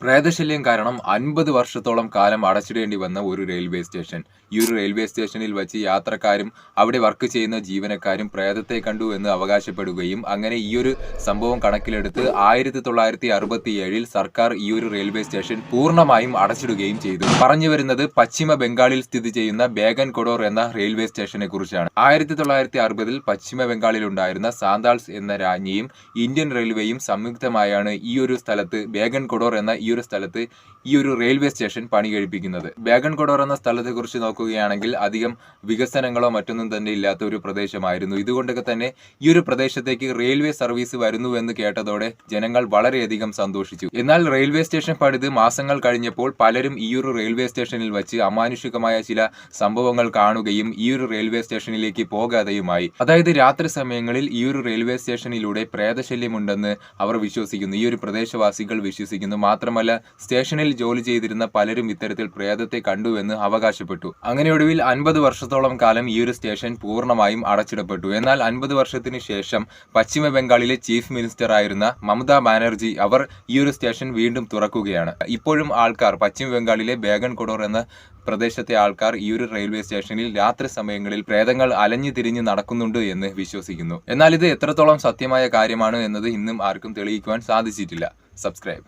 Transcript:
പ്രേതശല്യം കാരണം 50 വർഷത്തോളം കാലം അടച്ചിടേണ്ടി വന്ന ഒരു റെയിൽവേ സ്റ്റേഷൻ. ഈ ഒരു റെയിൽവേ സ്റ്റേഷനിൽ വച്ച് യാത്രക്കാരും അവിടെ വർക്ക് ചെയ്യുന്ന ജീവനക്കാരും പ്രേതത്തെ കണ്ടു എന്ന് അവകാശപ്പെടുകയും അങ്ങനെ ഈ ഒരു സംഭവം കണക്കിലെടുത്ത് 1967 സർക്കാർ ഈ ഒരു റെയിൽവേ സ്റ്റേഷൻ പൂർണ്ണമായും അടച്ചിടുകയും ചെയ്തു. പറഞ്ഞു വരുന്നത് പശ്ചിമ ബംഗാളിൽ സ്ഥിതി ചെയ്യുന്ന ബേഗൻ കൊഡോർ എന്ന റെയിൽവേ സ്റ്റേഷനെ കുറിച്ചാണ്. 1960 പശ്ചിമ ബംഗാളിൽ ഉണ്ടായിരുന്ന സാന്താൾസ് എന്ന രാജ്ഞിയും ഇന്ത്യൻ റെയിൽവേയും സംയുക്തമായാണ് ഈ ഒരു സ്ഥലത്ത് ബേഗൻ കൊഡോർ എന്ന ഈ ഒരു സ്ഥലത്ത് ഈ ഒരു റെയിൽവേ സ്റ്റേഷൻ പണി കഴിപ്പിക്കുന്നത്. ബേഗൻ കൊഡോർ എന്ന സ്ഥലത്തെ കുറിച്ച് നോക്കുകയാണെങ്കിൽ അധികം വികസനങ്ങളോ മറ്റൊന്നും തന്നെ ഇല്ലാത്ത ഒരു പ്രദേശമായിരുന്നു. ഇതുകൊണ്ടൊക്കെ തന്നെ ഈ ഒരു പ്രദേശത്തേക്ക് റെയിൽവേ സർവീസ് വരുന്നു എന്ന് കേട്ടതോടെ ജനങ്ങൾ വളരെയധികം സന്തോഷിച്ചു. എന്നാൽ റെയിൽവേ സ്റ്റേഷൻ പണിത് മാസങ്ങൾ കഴിഞ്ഞപ്പോൾ പലരും ഈ ഒരു റെയിൽവേ സ്റ്റേഷനിൽ വെച്ച് അമാനുഷികമായ ചില സംഭവങ്ങൾ കാണുകയും ഈ ഒരു റെയിൽവേ സ്റ്റേഷനിലേക്ക് പോകാതെയുമായി. അതായത് രാത്രി സമയങ്ങളിൽ ഈ ഒരു റെയിൽവേ സ്റ്റേഷനിലൂടെ പ്രേതശല്യമുണ്ടെന്ന് അവർ വിശ്വസിക്കുന്നു. ഈ ഒരു പ്രദേശവാസികൾ വിശ്വസിക്കുന്നു. മാത്രമല്ല സ്റ്റേഷനിൽ ജോലി ചെയ്തിരുന്ന പലരും ഇത്തരത്തിൽ പ്രേതത്തെ കണ്ടുവെന്ന് അവകാശപ്പെട്ടു. അങ്ങനെ ഒടുവിൽ 50 വർഷത്തോളം കാലം ഈ ഒരു സ്റ്റേഷൻ പൂർണ്ണമായും അടച്ചിടപ്പെട്ടു. എന്നാൽ 50 വർഷത്തിന് ശേഷം പശ്ചിമ ബംഗാളിലെ ചീഫ് മിനിസ്റ്റർ ആയിരുന്ന മമതാ ബാനർജി അവർ ഈ ഒരു സ്റ്റേഷൻ വീണ്ടും തുറക്കുകയാണ്. ഇപ്പോഴും ആൾക്കാർ പശ്ചിമ ബംഗാളിലെ ബേഗൻ കൊഡോർ എന്ന പ്രദേശത്തെ ആൾക്കാർ ഈ ഒരു റെയിൽവേ സ്റ്റേഷനിൽ രാത്രി സമയങ്ങളിൽ പ്രേതങ്ങൾ അലഞ്ഞു തിരിഞ്ഞ് നടക്കുന്നുണ്ട് എന്ന് വിശ്വസിക്കുന്നു. എന്നാൽ ഇത് എത്രത്തോളം സത്യമായ കാര്യമാണ് എന്നത് ഇന്നും ആർക്കും തെളിയിക്കുവാൻ സാധിച്ചിട്ടില്ല. സബ്സ്ക്രൈബ്.